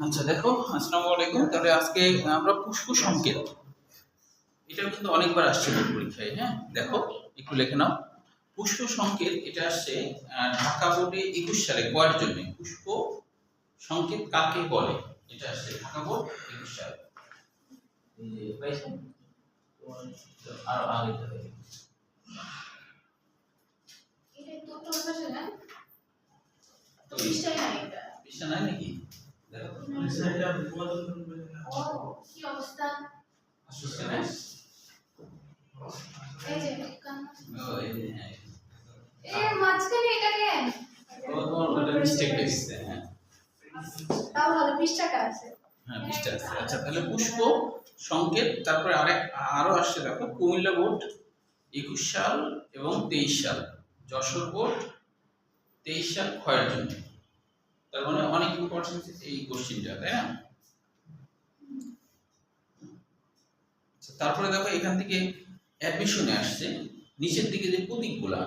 আচ্ছা দেখো, আসসালামু আলাইকুম। তাহলে আজকে আমরা পুষ্প সংকেত, এটা কিন্তু অনেকবার আসছে বোর্ড পরীক্ষায়। হ্যাঁ দেখো, একটু লিখে নাও। পুষ্প সংকেত এটা আসছে ঢাকা বোর্ডে 21 সালে কয়ের জন্য। পুষ্প সংকেত কাকে বলে, এটা আসছে ঢাকা বোর্ড 21 সালে। এই যে পাইছেন, আর আগে এটা তো ভাষা না, তো বিষয় না এটা। বিষয় নাই নাকি? দেখো বিষয়টা ও কি অবস্থা? আসছে না? এই যে কান ও এই যে হ্যাঁ, এর মাঝখানে এটা কেন? ওটা মিস্টেক হয়েছে। হ্যাঁ তাও ভালো পৃষ্ঠাটা আছে। হ্যাঁ, পৃষ্ঠা আছে। আচ্ছা তাহলে পুষ্প সংকেত, তারপরে আরো আসছে দেখো, কুমিল্লা বোর্ড 21 সাল এবং 23 সাল, যশোর বোর্ড 23 সাল ক্ষয়ের জন্য। তার মানে অনেক ইম্পর্টেন্স এই কোশ্চেনটা, তাই না? তারপরে দেখো এখান থেকে অ্যাডমিশনে আসছে নিচের দিকে যে প্রতীকগুলা,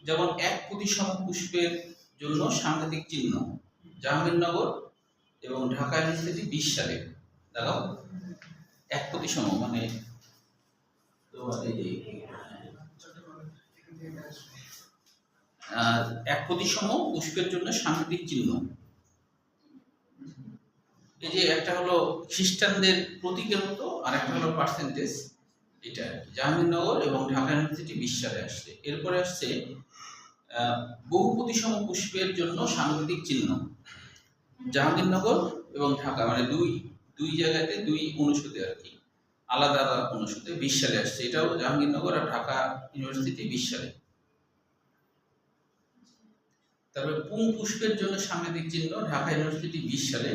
যেমন এক প্রতিসম পুষ্পের জন্য সাংঘাতিক চিহ্ন, জাহাঙ্গীরনগর এবং ঢাকা ইউনিভার্সিটি 20 সালে। দেখো এক প্রতিসম মানে তোমার এই যে এক প্রতিসম পুষ্পের জন্য সাংঘাতিক চিহ্ন। এই যে একটা হলো খ্রিস্টানদের প্রতীকের মতো, আর একটা হলো পার্সেন্টেজ। এটা জাহাঙ্গীরনগর এবং ঢাকা ইউনিভার্সিটি 20 সালে আসছে। এরপরে আসছে বহু প্রতিসম পুষ্পের জন্য সাংঘাতিক চিহ্ন, জাহাঙ্গীরনগর এবং ঢাকা, মানে দুই জায়গাতে দুই অনুষদে আর কি, আলাদা আলাদা অনুষদে 20 সালে আসছে। এটাও জাহাঙ্গীরনগর আর ঢাকা ইউনিভার্সিটি 20 সালে। তারপরে পুং পুষ্পের জন্য সাংঘাতিক চিহ্ন, ঢাকা ইউনিভার্সিটি 20 সালে।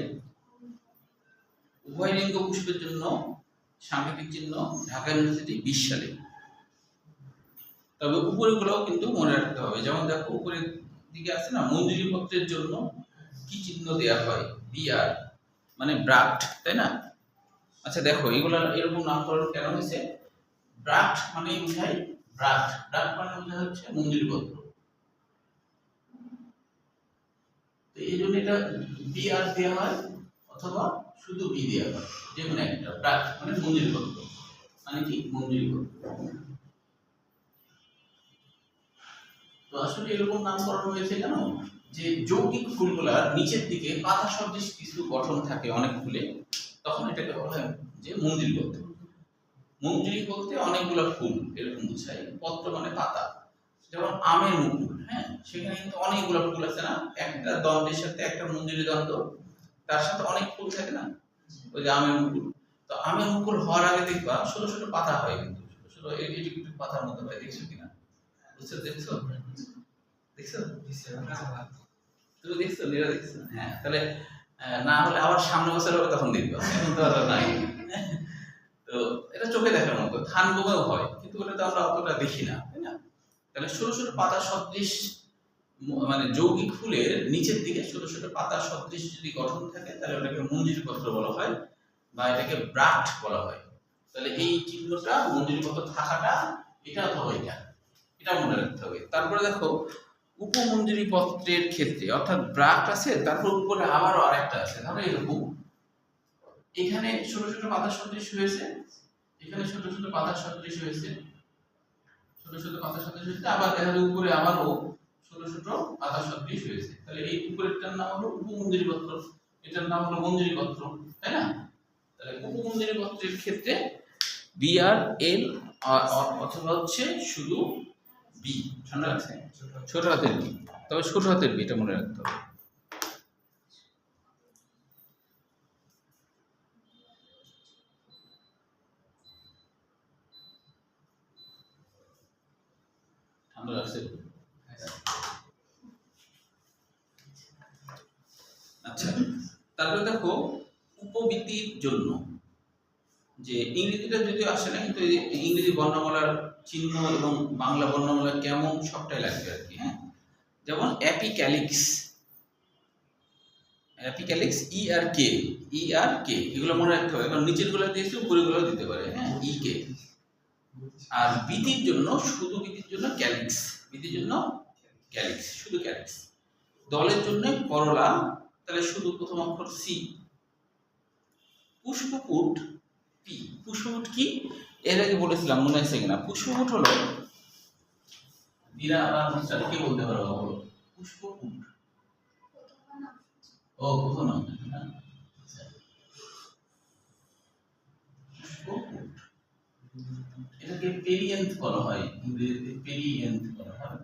উভয় লিঙ্গ পুষ্পের জন্য সাংঘাতিক চিহ্ন, ঢাকা ইউনিভার্সিটি 20 সালে। তবে উপরেগুলোও কিন্তু মনে রাখতে হবে। যেমন দেখো উপরের দিকে আছে না, মঞ্জুরি পত্রের জন্য কি চিহ্ন দেওয়া হয়, বিআর মানে ব্রাক্ট, তাই না? আচ্ছা দেখো এগুলো এরকম নামকরণ কেন হয়েছে? ব্রাক্ট মানে বোঝায় ব্রাক্ট মানে বোঝায় হচ্ছে মঞ্জুরি পত্র। তো এই জন্য এটা বিআর দেওয়া হয় অথবা শুধু বি দেওয়া হয়, যে কোনো একটা। ব্রাক্ট মানে মঞ্জুরি পত্র, মানে কি মঞ্জুরি পত্র। তো আসলে এরকম নামকরণ হয়েছে কেন? যে যৌগিক ফুলগুলার নিচের দিকে পাতা সদৃশ কিছু গঠন থাকে অনেক ফুলে, তখন এটাকে বলা হয় যে মঞ্জুরি পত্র। মঞ্জুরি বলতে অনেকগুলো ফুল এরকম বোঝায়, পত্র মানে পাতা। যেমন আমের মুকুল, হ্যাঁ সেখানে কিন্তু অনেকগুলো ফুল আছে না, একটা দণ্ডের সাথে একটা মঞ্জুরি দণ্ড, তার সাথে অনেক ফুল থাকে না, ওই যে আমের মুকুল। তো আমের মুকুল হওয়ার আগে দেখবা ছোট ছোট পাতা হয়, কিন্তু ছোট ছোট এইটুকু পাতার মতো হয়। দেখছো কিনা? দেখছো তুমি দেখছো, নিরা দেখছো? হ্যাঁ তাহলে না হলে আবার সামনে বছর হবে তখন দেখবো, এখন তো আর নাই। তো এটা চোখে দেখার মতো, ধান গমেও হয়, কিন্তু ওটা তো আমরা অতটা দেখি না, তাই না? তাহলে ছোট ছোট পাতা সদৃশ, মানে যৌগিক ফুলের নিচের দিকে ছোট ছোট পাতা সদৃশ যদি গঠন থাকে, তাহলে ওটাকে মঞ্জুরি পত্র বলা হয়, বা এটাকে ব্রাক্ট বলা হয়। তাহলে এই চিহ্নটা মঞ্জুরি পত্র থাকাটা, এটা অথবা এটা মনে রাখতে হবে। তারপরে দেখো উপমঞ্জুরি পত্রের ক্ষেত্রে, অর্থাৎ ব্রাক্ট আছে, তারপর উপরে আবারও আরেকটা আছে। ধরো এরকম এখানে ছোট ছোট পাতা সদৃশ হয়েছে, এখানে ছোট ছোট পাতা সদৃশ হয়েছে, ছোট ছোট পাতা সদৃশ হয়েছে, আবার দেখা যায় উপরে আবারও ছোট ছোট পাতা সদৃশ হয়েছে। তাহলে এই উপরেরটার নাম হলো উপমঞ্জুরি পত্র, এটার নাম হলো মঞ্জুরি পত্র, তাই না? তাহলে উপমঞ্জুরি পত্রের ক্ষেত্রে বিআর এল অথবা হচ্ছে শুধু বি, ঠান্ডা আছে ছোট হাতের বি, তবে ছোট হাতের বি, এটা মনে রাখতে হবে। ঠান্ডা লাগছে? আচ্ছা তারপরে দেখো উপবৃত্তির জন্য, যে ইংরেজিটা যদিও আসে না, কিন্তু ইংরেজি বর্ণমালার চিহ্ন এবং বাংলা বর্ণমালা কেমন সবটাই লাগবে আর কি। হ্যাঁ যেমন অ্যাপিক্যালিক্স, ই আর কে এগুলো মনে রাখতে হবে, কারণ নিচের গুলো দিয়েছে উপরের গুলো দিতে পারে। হ্যাঁ ই কে। আর বৃতির জন্য, শুধু বৃতির জন্য ক্যালিক্স, বৃতির জন্য ক্যালিক্স, শুধু ক্যালিক্স। দলের জন্য করলা, তাহলে শুধু প্রথম অক্ষর সি। পুষ্পপুট পি। পুষ্পপুট কি এর আগে বলেছিলাম মনে আছে কিনা? পুষ্পপুট হলো দিরা বা অনুষ্ঠান কি বলতে পারো বলো? পুষ্পপুট ও কোথাও নাম না। আচ্ছা, পুষ্পপুট এটাকে পেরিয়েন্থ বলা হয়, ইংরেজিতে পেরিয়েন্থ বলা হয়।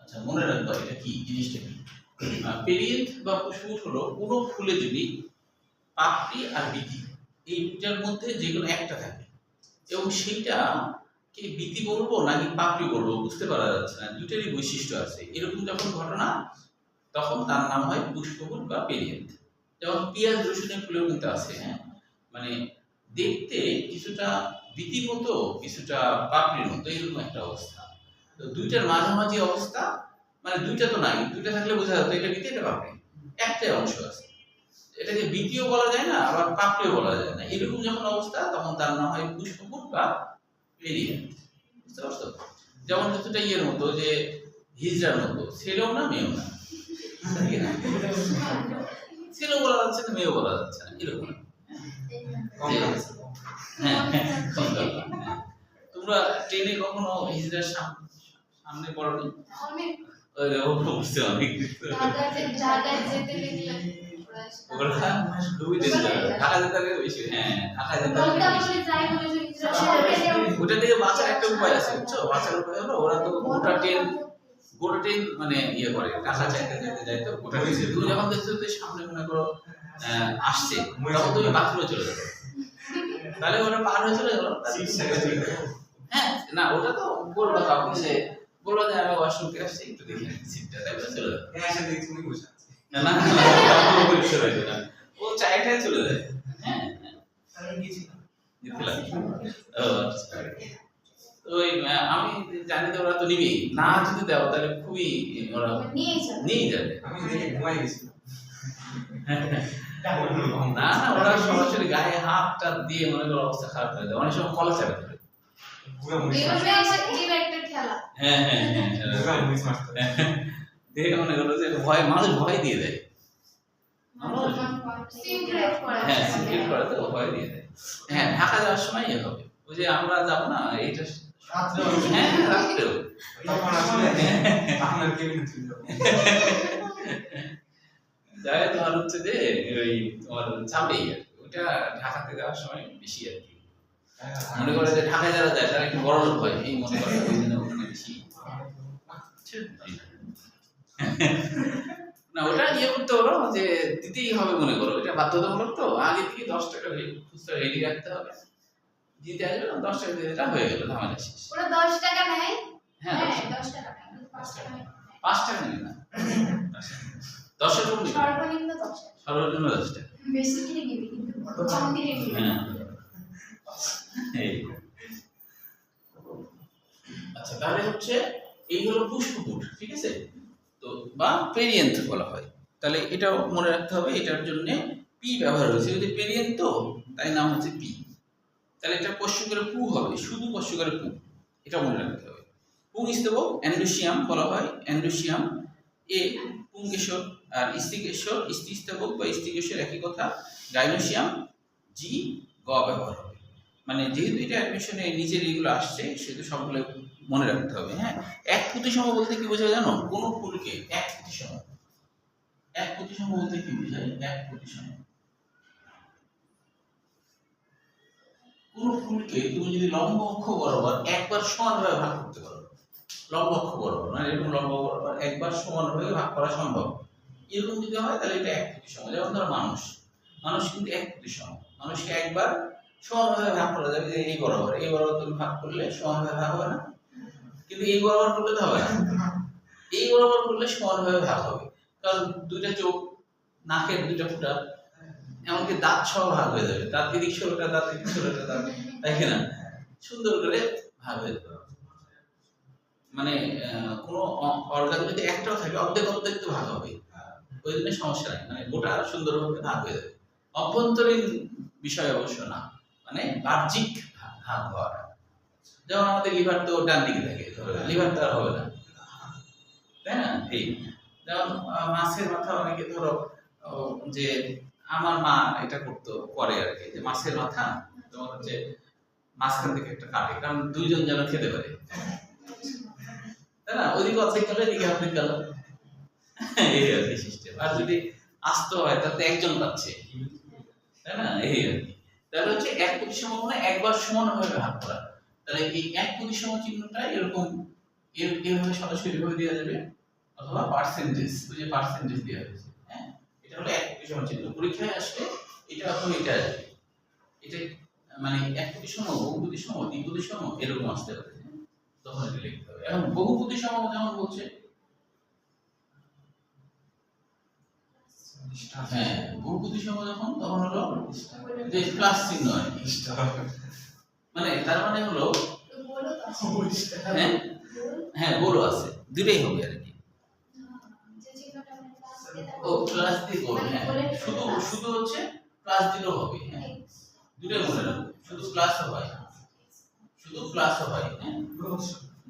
আচ্ছা মনে রাখবা এটা কি জিনিসটা কি। পেরিয়েন্থ বা পুষ্পপুট হলো কোনো ফুলে যদি পাপড়ি আর বিথি এই দুটার মধ্যে যে কোনো একটা থাকে এবং সেইটা কি বিথি বলবো নাকি পাপড়ি বলবো বুঝতে পারা যাচ্ছে না, দুটারই বৈশিষ্ট্য আছে, এরকম যখন ঘটনা তখন তার নাম হয় পুষ্পপুট বা পেরিয়েন্থ। যেমন পেঁয়াজ রসুনের ফুলেও কিন্তু আছে, হ্যাঁ, মানে দেখতে কিছুটা বিথির মতো কিছুটা পাপড়ির মতো এরকম একটা অবস্থা। তো দুইটার মাঝামাঝি অবস্থা, মানে দুইটা তো নাই, দুইটা থাকলে বোঝা যেত এটা বিথি এটা পাপড়ি, একটাই অংশ আছে, এটাকে বিথিও বলা যায় না আবার পাপড়িও বলা যায় না, এরকম যখন অবস্থা তখন তার নাম হয় পুষ্পপুট বা পেরিয়েন্থ। বুঝতে পারছো? যেমন কিছুটা ইয়ের মতো যে হিজড়ার মতো, ছেলেও না মেয়েও না, ঠিক না? ছেলেও বলা যাচ্ছে না মেয়েও বলা যাচ্ছে না, এরকম। হ্যাঁ, কম দরকার। তোমরা ট্রেনে কখনো হিজড়ার সামনে পড়নি? অনেক ওই যে ও পড়ছে অনেক। ঢাকায় যেতে দেখলে ওরা খুবই ডেঞ্জার। ঢাকা যেতে গেলে বেশি, হ্যাঁ ঢাকা যেতে গেলে বলতে বেশি। বলে যাই বলে যে হিজড়া ওটা থেকে বাঁচার একটা উপায় আছে বুঝছো? বাঁচার উপায় হলো ওরা তো গোটা ট্রেন মানে ইয়ে করে, টাকা চাইতে চাইতে যাইতো গোটা ট্রেন। তুমি যখন দেখছো যে সামনে মনে করো আসছে, তখন তুমি বাথরুমে চলে যাবে, তাহলে ওরা পার হয়ে চলে গেল। হ্যাঁ না ওটা তো বলবো কাউকে, সে বললো যে আমি ওয়াশরুমকে আসছি একটু দেখে সিটটা, তারপরে চলে যাবে। না না চলে যাবে না, ও চাইটাই চলে যায়। হ্যাঁ গেছিলাম। ও আচ্ছা। ওই আমি জানি তো ওরা তো নিবেই না, যদি দাও তাহলে খুবই ওরা নিয়ে যাবে। না না ওরা সরাসরি গায়ে হাতটা দিয়ে মনে করো অবস্থা খারাপ হয়ে যায়, অনেক সময় কলা চাপে ধরে। হ্যাঁ হ্যাঁ হ্যাঁ দেখে মনে করো যে ভয়, মানুষ ভয় দিয়ে দেয়। হ্যাঁ সিক্রেট করে তো ভয় দিয়ে দেয়। হ্যাঁ ঢাকা যাওয়ার সময় ইয়ে হবে, ওই যে আমরা যাবো না এইটা হ্যাঁ রাত্রেও যাই তোমার হচ্ছে যে ওই তোমার চাপেই আর কি, ওইটা ঢাকাতে যাওয়ার সময় বেশি আর কি। মনে করে যে ঢাকায় যারা যায় তারা একটু বড় লোক হয় এই মনে করে, ওই জন্য ওখানে বেশি না ওটা ইয়ে করতে পারো যে দিতেই হবে, মনে করো এটা বাধ্যতামূলক, তো আগে থেকে 10 টাকা খুচরা রেডি রাখতে হবে, দিতে আসবে 10 টাকা দিয়ে এটা হয়ে গেল, ঝামেলা শেষ। ওরা 10 টাকা নেয়, হ্যাঁ 10 টাকা নেয়, 5 টাকা নেয়, 5 টাকা নেই না 10 টাকা নেই, সর্বনিম্ন 10 টাকা, সর্বনিম্ন 10 টাকা। বেশি কিনে নিবি কিন্তু কম কিনে নিবি। হ্যাঁ এই আচ্ছা তাহলে হচ্ছে এই হলো পুষ্পপুট, ঠিক আছে? তো বা পেরিয়েন্থ বলা হয়, তাহলে এটাও মনে রাখতে হবে, এটার জন্য পি ব্যবহার হয়েছে, যদি পেরিয়েন্থ তো তাই নাম হচ্ছে পি, তাহলে এটা পশ্চিমকারে পু হবে, শুধু পশ্চিমকারে পু, এটা মনে রাখতে হবে। পুংস্তবক অ্যান্ডোসিয়াম বলা হয়, অ্যান্ডোসিয়াম এ পুংকেশর, আর স্ত্রীকেশর স্ত্রীস্তবক বা স্ত্রীকেশর একই কথা, গাইনোসিয়াম জি গ ব্যবহার হবে। মানে যেহেতু এটা অ্যাডমিশনে নিচের এগুলো আসছে সেহেতু সবগুলো মনে রাখতে হবে। হ্যাঁ এক প্রতিসম বলতে কি বোঝায় জানো? কোন ফুলকে এক প্রতিসম, এক প্রতিসম বলতে কি বোঝায়? এক প্রতিসম কোন ফুলকে তুমি যদি লম্ব অক্ষ বরাবর একবার সমানভাবে ভাগ করতে পারো, লম্ব অক্ষ বরাবর মানে এরকম লম্ব বরাবর একবার সমানভাবে ভাগ করা সম্ভব, এরকম যদি হয় তাহলে এটা এক প্রতিসম। যেমন ধরো মানুষ কিন্তু এক প্রতিসম, মানুষকে একবার সমানভাবে ভাগ করা যাবে, যে এই বরাবর তুমি ভাগ করলে সমানভাবে ভাগ হবে না, কিন্তু এই বরাবর করলে তো হবে না, এই বরাবর করলে সমানভাবে ভাগ হবে, কারণ দুইটা চোখ, নাকের দুইটা ফুটা, এমনকি দাঁত সহ ভাগ হয়ে যাবে, দাঁত এদিক ষোলোটা দাঁত এদিক ষোলোটা দাঁত, তাই কিনা সুন্দর করে ভাগ হয়ে যাবে। মানে কোনো অর্গান যদি একটাও থাকে অর্ধেক অর্ধেক তো ভাগ হবে, ওই জন্য সমস্যা নেই, মানে গোটা সুন্দরভাবে ভাগ হয়ে যাবে। অভ্যন্তরীণ বিষয় অবশ্য না, মানে বাহ্যিক ভাগ হওয়াটা, যেমন আমাদের লিভার তো ডান দিকে থাকে, লিভার তো আর হবে না, তাই না? এই যেমন মাছের মাথা অনেকে ধরো যে আমার মা এটা করতো করে আর কি, যে মাছের মাথা তোমার হচ্ছে মাঝখান থেকে একটা কাটে, কারণ দুইজন যেন খেতে পারে, তাই না? ওইদিকে অর্ধেক গেল, এদিকে অর্ধেক গেল, এই আর কি সিস্টেম। আর যদি আস্ত হয় তাহলে একজন পাচ্ছে, তাই না? এই আর কি। তাহলে হচ্ছে এক কোটি সম্ভাবনা একবার সমানভাবে ভাগ করা। তাহলে এই এক কোটি সম চিহ্নটা এরকম এভাবে সরাসরি ভাবে দেওয়া যাবে, অথবা পার্সেন্টেজ, ওই যে পার্সেন্টেজ দেওয়া হয়েছে, হ্যাঁ, এটা হলো এক কোটি সম চিহ্ন। পরীক্ষায় আসলে এটা অথবা এটা আসবে, এটা মানে এক কোটি সম, বহুপদী সম, দ্বিপদী সম এরকম আসতে পারে, তখন এটা লিখতে হবে। এখন বহুপদী সম যেমন বলছে, হ্যাঁ, বহুপদী সম যখন তখন হলো যে প্লাস চিহ্ন আর কি, মানে তার মানে হলো হ্যাঁ হ্যাঁ বড় আছে, দুটোই হবে আর কি। ও প্লাস দিয়ে করবে, হ্যাঁ, শুধু শুধু হচ্ছে প্লাস দিলেও হবে, হ্যাঁ, দুটোই মনে রাখো, শুধু প্লাস হয়, শুধু প্লাস হয়, হ্যাঁ,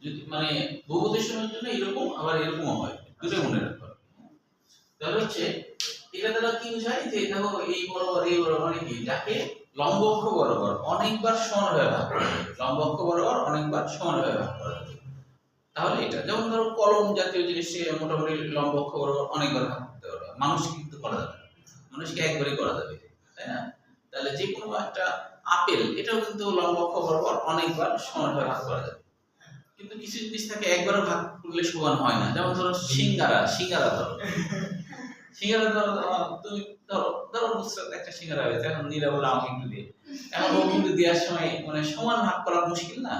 যদি মানে বহুপদী সমের জন্য এরকম আবার এরকমও হয়, দুটোই মনে রাখো। তাহলে হচ্ছে এটা দ্বারা কি বোঝায়, যে দেখো এই বরাবর মানে কি, যাকে লম্ব অক্ষ বরাবর অনেকবার সমানভাবে ভাগ করা যায়, লম্ব অক্ষ বরাবর অনেকবার সমানভাবে ভাগ করা যায়। তাহলে এটা যেমন ধরো কলম জাতীয় জিনিসে মোটামুটি লম্ব অক্ষ বরাবর অনেকবার ভাগ করতে পারবে, মানুষ কিন্তু করা যাবে, মানুষকে একবারই করা যাবে, তাই না? তাহলে যে কোনো একটা আপেল, এটাও কিন্তু লম্ব অক্ষ বরাবর অনেকবার সমানভাবে ভাগ করা যাবে। কিন্তু কিছু জিনিস থাকে একবার ভাগ করলে সমান হয় না, যেমন ধরো সিঙ্গারা ধরো, সিঙ্গারা ধরো, তুমি ধরো ধরো নুসরাত একটা সিঙ্গারা হয়েছে, এখন নীরা বলে আমাকে একটু দিয়ে, এখন ও কিন্তু দেওয়ার সময় মানে সমান ভাগ করা মুশকিল না,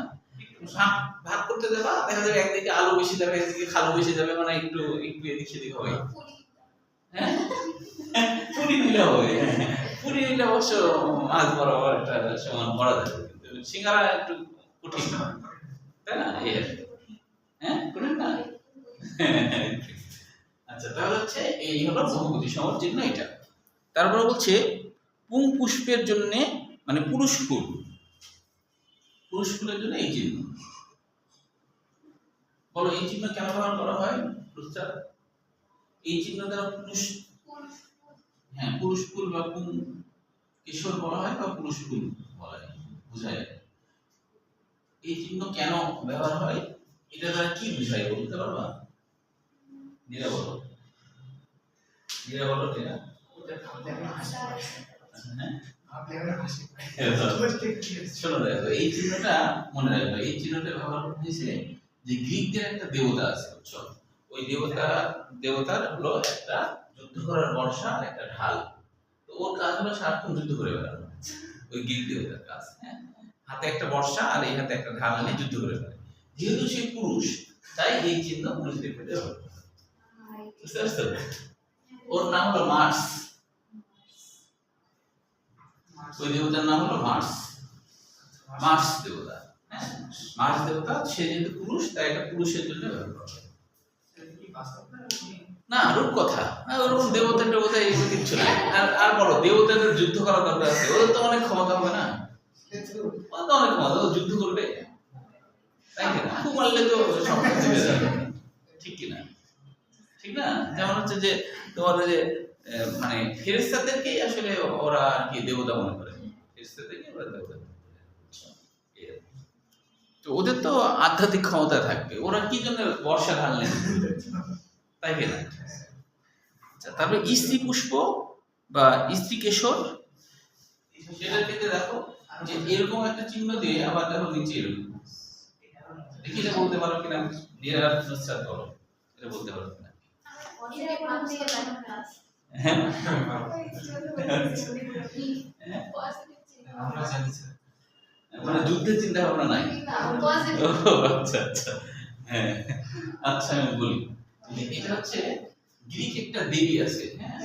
ভাগ করতে দেবা, দেখা যাবে একদিকে আলু বেশি যাবে, একদিকে খালু বেশি যাবে, মানে একটু একটু এদিক সেদিক হবে, হ্যাঁ, পুরি নিলে হবে, পুরি নিলে অবশ্য মাছ বরাবর একটা সমান করা যাবে, কিন্তু সিঙ্গারা একটু কঠিন, তাই না? এই আর কি, হ্যাঁ, কঠিন না? আচ্ছা, তাহলে হচ্ছে এই হলো বহুপদী সমর চিহ্ন এটা। তারপরে বলছে পুং পুষ্পের জন্য, মানে পুরুষ ফুলের জন্য এই চিহ্ন। বলো এই চিহ্ন কেন ব্যবহার করা হয়? এই চিহ্ন দ্বারা পুরুষ ফুল বা পুং কেশর বলা হয়, বা পুরুষ ফুল বলা হয়, বোঝায়। এই চিহ্ন কেন ব্যবহার হয়, এটা দ্বারা কি বোঝায় বলতে পারবা? নীরা বলো, নীরা বলো, নীরা। শোনো, দেখো এই চিহ্নটা মনে রাখবে, এই চিহ্নটা ব্যবহার হয়েছে যে গ্রিকদের একটা দেবতা আছে, বুঝছো? ওই দেবতার হলো একটা যুদ্ধ করার বর্ষা আর একটা ঢাল, তো ওর কাজ হলো সারাক্ষণ যুদ্ধ করে বেড়ানো, ওই গ্রিক দেবতার কাজ, হ্যাঁ, হাতে একটা বর্ষা আর এই হাতে একটা ঢাল নিয়ে যুদ্ধ করে বেড়ায়। যেহেতু সে পুরুষ, তাই এই চিহ্ন পুরুষদের ক্ষেত্রে ব্যবহার করা হয়। বুঝতে পারছো? ওর নাম হলো মার্স, ওই দেবতার নাম হলো মার্স দেবতা, হ্যাঁ, মার্স দেবতা। সে যেহেতু পুরুষ, তাই এটা পুরুষের জন্য ব্যবহার করা হয়। না, রূপকথা, ওরকম দেবতা এগুলো কিচ্ছু নাই। আর বলো, দেবতাদের যুদ্ধ করার দরকার আছে? ওদের তো অনেক ক্ষমতা হবে না, ওদের তো অনেক ক্ষমতা, ও যুদ্ধ করবে, তাই কিনা? খুব মারলে তো সব হয়ে যাবে, ঠিক কিনা? ঠিক না? যেমন হচ্ছে যে তোমার যে মানে ফেরেশতাদেরকেই আসলে ওরা কি দেবতা মনে করে, ফেরেশতাদেরকে ওরা দেবতা মনে করে। তো ওদের তো আধ্যাত্মিক ক্ষমতা থাকবে, ওরা কি জন্য বর্ষা ঢাললেন, তাই কিনা? আচ্ছা, তারপরে স্ত্রী পুষ্প বা স্ত্রী কেশর, সেটার ক্ষেত্রে দেখো যে এরকম একটা চিহ্ন দিয়ে, আবার দেখো নিচে এরকম, দেখি এটা বলতে পারো কিনা? নিরার নুসরাত বলো, এটা বলতে পারো কিনা? মানে যুদ্ধের চিন্তা ভাবনা নাই? আচ্ছা আচ্ছা, হ্যাঁ, আচ্ছা আমি বলি, এটা হচ্ছে গ্রিক একটা দেবী আছে, হ্যাঁ,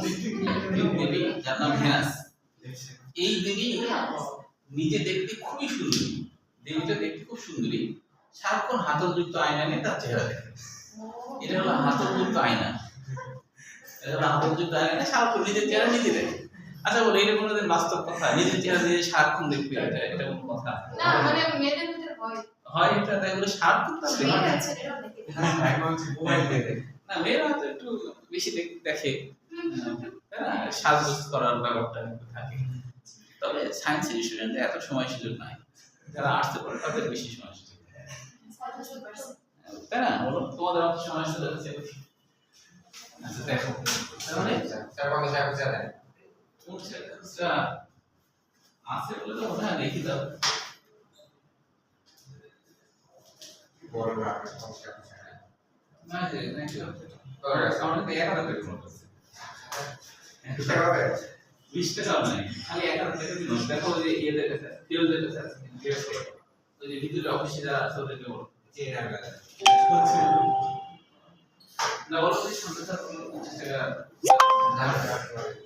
দেবী যার নাম ভেনাস। এই দেবী নিজে দেখতে খুবই সুন্দরী, দেবীটা দেখতে খুব সুন্দরী, সারাক্ষণ হাতলযুক্ত আয়না নিয়ে তার চেহারা দেখে। এটা হলো হাতলযুক্ত আয়না, এটা হলো হাতলযুক্ত আয়না, সারাক্ষণ নিজের চেহারা নিজে দেখে। আচ্ছা বলো, এটা কোনোদিন বাস্তব কথা? নিজের চেহারা নিজে সারাক্ষণ দেখবে, এটা কোন কথা? না, মানে মেয়েদের ভিতরে হয়, এটা তাই বলে সারাক্ষণ তার না মেয়েরা তো একটু বেশি দেখে, তাই না, সাজগোজ করার ব্যাপারটা একটু থাকে। তবে সায়েন্সের স্টুডেন্টদের এত সময় সুযোগ নাই, যারা আর্টসে পড়ে তাদের বেশি সময় সুযোগ, তাই না? বলো তোমাদের অত সময় সুযোগ আছে? আচ্ছা দেখো, তার মানে আছে বলে তো ওটা দেখি দাও। না যে নাকি আমাদের তো 1000 টাকা করে করছে। 20 টাকাও নাই, খালি 1000 টাকা দিন। দেখো ওই যে ইয়ে দেখেছে, ফিরোজের কাছে আছে, ওই যে ভিতরে অফিসে যারা আছে ওদেরকে বলো না, বলো যে সামনে থাকো 50 টাকা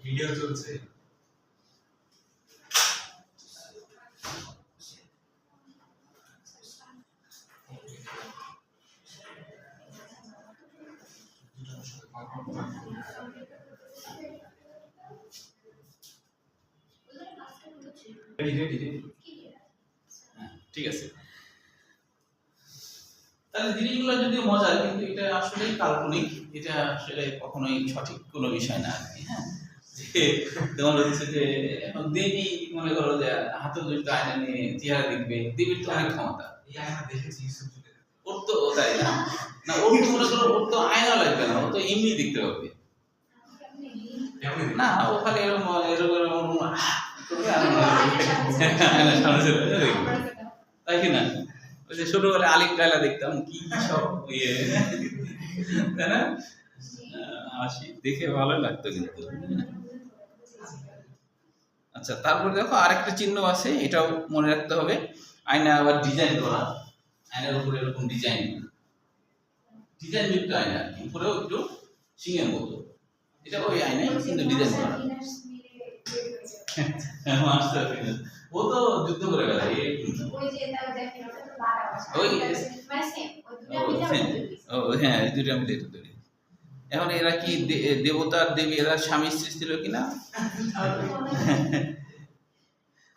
ভিডিও চলছে। ঠিক আছে। তাহলে জিনিসগুলো যদি মজার, কিন্তু এটা আসলে কাল্পনিক, এটা আসলে কখনোই সঠিক কোনো বিষয় না আর কি। হ্যাঁ, যে তোমার হচ্ছে যে এখন দেবী মনে করো যে হাতে দুটো আয়না নিয়ে চেহারা দেখবে, দেবীর তো অনেক ক্ষমতা। এই আয়না দেখেছি ইউটিউবে। ওর তো তাই না, না ওর তো মনে করো ওর তো আয়না লাগবে না, ও তো এমনি দেখতে পাবে না, ও খালি এরকম এরকম করবে আর আয়না সামনে চলে দেখবে, তাই কি না? ওই যে ছোটবেলায় আলিফ লায়লা দেখতাম, কি সব ইয়ে, তাই না? হাসি দেখে ভালো লাগতো কিন্তু। আচ্ছা, তারপর দেখো আরেকটা চিহ্ন আছে, এটাও মনে রাখতে হবে। আয়না আবার ডিজাইন করা, আয়নার উপরে এরকম ডিজাইন যুক্ত আয়না, উপরেও একটু সিংহের মতো, এটা ওই আয়নায় কিন্তু ডিজাইন করা। ও তো যুদ্ধ করে বেড়ায়, হ্যাঁ এই দুটো আমি দেখতে পারি। এখন এরা কি দেবতার দেবী, এরা স্বামী স্ত্রী ছিল কিনা?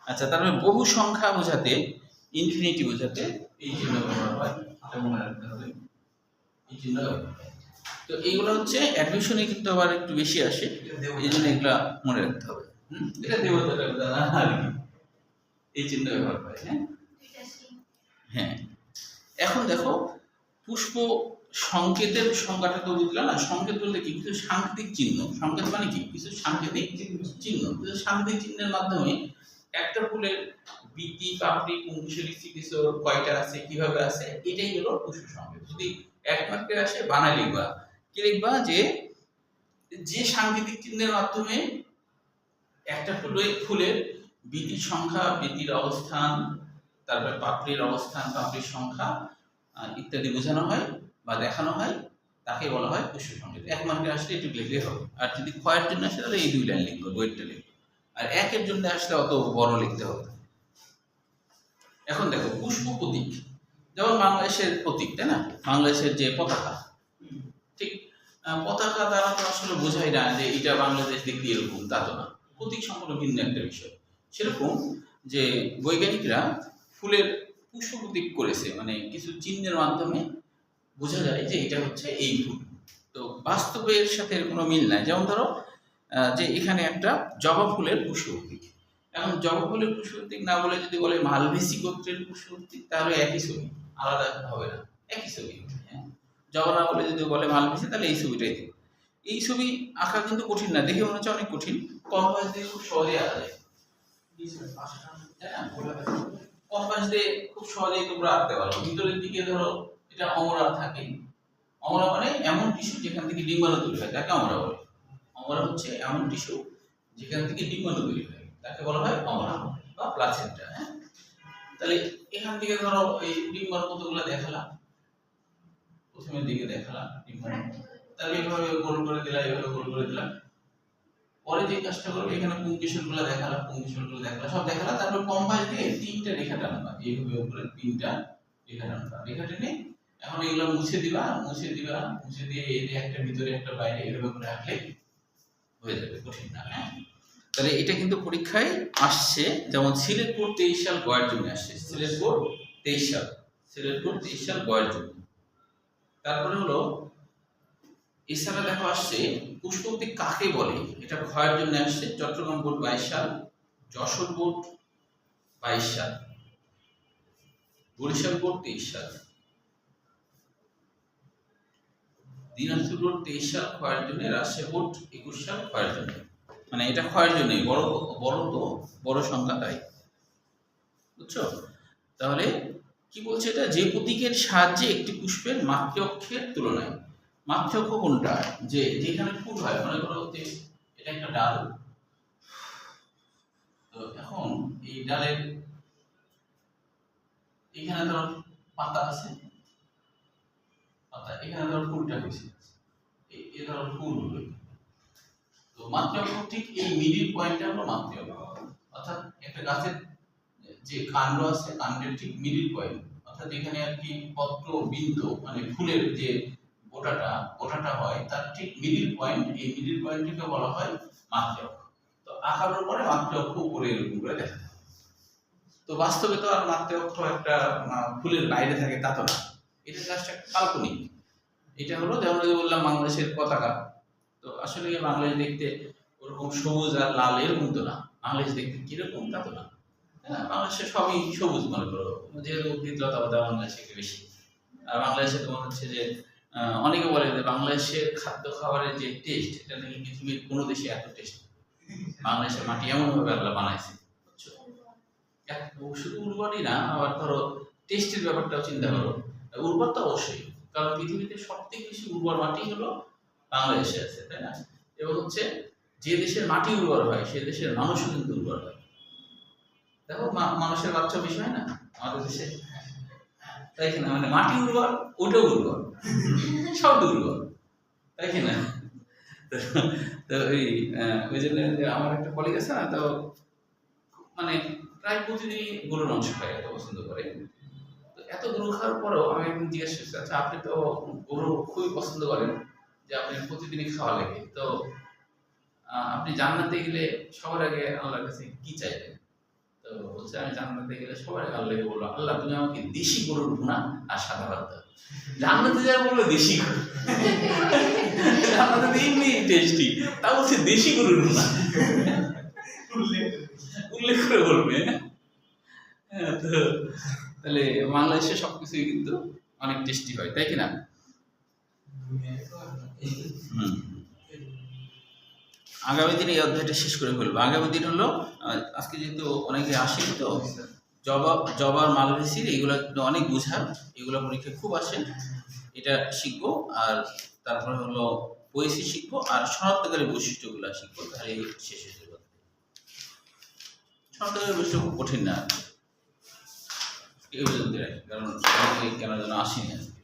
আচ্ছা, তারপরে বহু সংখ্যা বোঝাতে, ইনফিনিটি বোঝাতে এই চিহ্ন ব্যবহার হয়, এটা মনে রাখতে হবে, এই চিহ্ন ব্যবহার হয়। তো এইগুলো হচ্ছে অ্যাডমিশনে কিন্তু আবার একটু বেশি আসে, এই জন্য এগুলা মনে রাখতে হবে। এটা দেবতার আর কি, এই চিহ্ন ব্যবহার হয়। হ্যাঁ হ্যাঁ, এখন দেখো পুষ্প সংকেতের সংজ্ঞাটা তো বুঝলাম না। সংকেত বলতে কি? কিছু সাংকেতিক চিহ্ন। সংকেত মানে কি? কিছু সাংকেতিক চিহ্ন। কিছু সাংকেতিক চিহ্নের মাধ্যমে একটা ফুলের বীতি, পাপড়ি, পুংকেশরী, শ্রীকিশোর কয়টা আছে, কিভাবে আছে, এটাই হলো পুষ্প সংকেত। যদি এক মার্কে আসে বানাই লিখবা, কি লিখবা? যে সাংকেতিক চিহ্নের মাধ্যমে একটা ফুলের বীতির সংখ্যা, বীতির অবস্থান, তারপরে পাপড়ির অবস্থান, পাপড়ির সংখ্যা ইত্যাদি বোঝানো হয় বা দেখানো হয়, তাকে বলা হয় পুষ্প সংকেত। এক মার্কে আসলে একটু লিখলেই হবে। আর যদি ক্ষয়ের জন্য আসে তাহলে এই 2 লাইন লিখবো, বইটা লিখবো। আর একের জন্য আসলে অত বড় লিখতে হবে। এখন দেখো পুষ্প প্রতীক, যেমন বাংলাদেশের প্রতীক, তাই না? বাংলাদেশের যে পতাকা, ঠিক পতাকা দ্বারা তো আসলে বোঝাই না যে এটা বাংলাদেশ দেখতে এরকম, তা তো না। প্রতীক সম্পূর্ণ ভিন্ন একটা বিষয়। সেরকম যে বৈজ্ঞানিকরা ফুলের পুষ্প প্রতীক করেছে, মানে কিছু চিহ্নের মাধ্যমে বোঝা যায় যে এটা হচ্ছে এই ফুল। তো বাস্তবের সাথে কোনো মিল নাই। যেমন ধরো যে এখানে একটা জবা ফুলের পুষ্প প্রতীক, এখন জবা ফুলের পুষ্প প্রতীক না বলে যদি বলে মালভেসি গোত্রের পুষ্প প্রতীক, তাহলে একই ছবি, আলাদা হবে না, একই ছবি। হ্যাঁ, জবা না বলে যদি বলে মালভেসি, তাহলে এই ছবিটাই দেবে। এই ছবি আঁকা কিন্তু কঠিন না, দেখে মনে হচ্ছে অনেক কঠিন, কম্পাস দিয়ে খুব সহজে আঁকা যায়। কম্পাস দিয়ে খুব সহজেই তোমরা আঁকতে পারো। ভিতরের দিকে ধরো এটা অমরা থাকে, অমরা মানে এমন টিস্যু যেখান থেকে ডিম্বাণু তৈরি হয়, তাকে অমরা বলে। অমরা হচ্ছে এমন টিস্যু যেখান থেকে ডিম্বাণু তৈরি হয়, তাকে বলা হয় অমরা বা প্লাসেন্টা। হ্যাঁ, তাহলে এখান থেকে ধরো এই ডিম্বাণু কতগুলো দেখালাম, প্রথমের দিকে দেখালাম ডিম্বাণু, তাহলে এইভাবে গোল করে দিলাম, এইভাবে গোল করে দিলাম। পরে যে কাজটা করবে, এখানে পুংকেশরগুলো দেখালাম, পুংকেশরগুলো দেখালাম, সব দেখালাম। তারপর কম্পাস দিয়ে 3টা রেখা টানবা, এইভাবে উপরে 3টা রেখা টানবা। রেখা টেনে এখন এগুলো মুছে দিবা, মুছে দিয়ে এই যে একটা ভিতরে একটা বাইরে এভাবে করে রাখলে হয়ে যাবে, কঠিন না। হ্যাঁ, তাহলে এটা কিন্তু পরীক্ষায় আসছে, যেমন সিলেট বোর্ড 23 সাল গয়ের জন্য আসছে, সিলেট বোর্ড 23 সাল গয়ের জন্য। তারপরে হলো এছাড়া দেখো আসছে পুষ্পবতী কাকে বলে, এটা ক্ষয়ের জন্য আসছে চট্টগ্রাম বোর্ড 22 সাল, যশোর বোর্ড 22 সাল, বরিশাল বোর্ড 23 সাল, দিনাজপুর বোর্ড 23 সাল ক্ষয়ের জন্য, রাজশাহী বোর্ড 21 সাল ক্ষয়ের জন্য। মানে এটা ক্ষয়ের জন্য বড় বড় তো বড় সংখ্যা তাই, বুঝছো? তাহলে কি বলছে এটা, যে প্রতীকের সাহায্যে একটি পুষ্পের মাতৃ অক্ষের তুলনায়, মাতৃ অক্ষ কোনটা, যে যেখানে ফুল হয়, মনে করো যে এটা একটা ডাল, তো এখন এই ডালের এখানে ধরো পাতা আছে, পাতা এখানে ধরো ফুলটা হয়েছে, এই ধরো ফুল হলো, তো মাতৃ অক্ষ ঠিক এই মিডিল পয়েন্টটা হলো মাতৃ অক্ষ, অর্থাৎ একটা গাছের যে কাণ্ড আছে, কাণ্ডের ঠিক মিডিল পয়েন্ট, অর্থাৎ এখানে আর কি পত্র বিন্দু মানে ফুলের যে গোটাটা হয় তার ঠিক মিডিল পয়েন্ট, এই মিডিল পয়েন্টটিকে বলা হয় মাতৃ অক্ষ। তো আঁকানোর পরে মাতৃ অক্ষ উপরে এরকম করে দেখা যায়। তো বাস্তবে তো আর মাতৃ অক্ষ একটা ফুলের বাইরে থাকে তা তো না, এটা জাস্ট একটা কাল্পনিক। এটা হলো যেমন বললাম বাংলাদেশের পতাকা, তো আসলে বাংলাদেশ দেখতে ওরকম সবুজ আর লাল এরকম তো না, বাংলাদেশ দেখতে কিরকম তা তো না, হ্যাঁ বাংলাদেশে সবই সবুজ, মনে করো যেহেতু উদ্ভিদ লতাপাতা বাংলাদেশে বেশি। আর বাংলাদেশে তোমার হচ্ছে যে অনেকে বলে যে বাংলাদেশের খাদ্য খাবারের যে টেস্ট, এটা নাকি পৃথিবীর কোনো দেশে এত টেস্ট, বাংলাদেশের মাটি এমন ভাবে আল্লাহ বানাইছে, বুঝছো? শুধু উর্বরই না, আবার ধরো টেস্টের ব্যাপারটাও চিন্তা করো, উর্বর তো অবশ্যই, কারণ পৃথিবীতে সব থেকে বেশি উর্বর মাটি হলো বাংলাদেশে আছে, তাই না? এবং হচ্ছে যে দেশের মাটি উর্বর হয় সে দেশের মানুষও কিন্তু উর্বর হয়। দেখো মানুষের বাচ্চা বেশি হয় না আমাদের দেশে, তাই কিনা? মানে মাটি উর্বর, ওটাও উর্বর, সব উর্বর, তাই কিনা? তো ওই জন্য আমার একটা কলিগ আছে না, তো মানে প্রায় প্রতিদিনই গরুর মাংস খায়, এত পছন্দ করে। তো এত গরু খাওয়ার পরেও আমি একদিন জিজ্ঞেস করছি, আচ্ছা আপনি তো গরু খুবই পছন্দ করেন, যে আপনি প্রতিদিনই খাওয়া লাগে, তো আপনি জান্নাতে গেলে সবার আগে আল্লাহর কাছে কি চাইবেন? তো বলছে আমি জান্নাতে গেলে সবার আগে আল্লাহকে বলবো, আল্লাহ তুমি আমাকে দেশি গরুর ভুনা আর সাদা ভাত দাও। জান্নাতে যারা বললো দেশি গরু, জান্নাতে এমনি টেস্টি, তা বলছে দেশি গরুর ভুনা, উল্লেখ করে বলবে। হ্যাঁ, তো তাহলে বাংলাদেশে সবকিছুই কিন্তু অনেক টেস্টি হয়, তাই কিনা? আগামী দিন এই অধ্যায়টা শেষ করে ফেলবো। আগামী দিন হলো আজকে যেহেতু অনেকে আসেনি, তো জবার মালভেসির এগুলো অনেক বুঝার, এগুলো পরীক্ষায় খুব আসে, এটা শিখবো। আর তারপরে হলো পরিস্থিতি শিখবো, আর শনাক্তকারী বৈশিষ্ট্যগুলো শিখবো, তাহলে শেষ হয়ে যাবে। শনাক্তকারী বৈশিষ্ট্য খুব কঠিন না, কারণ কেন যেন আসেনি আজকে।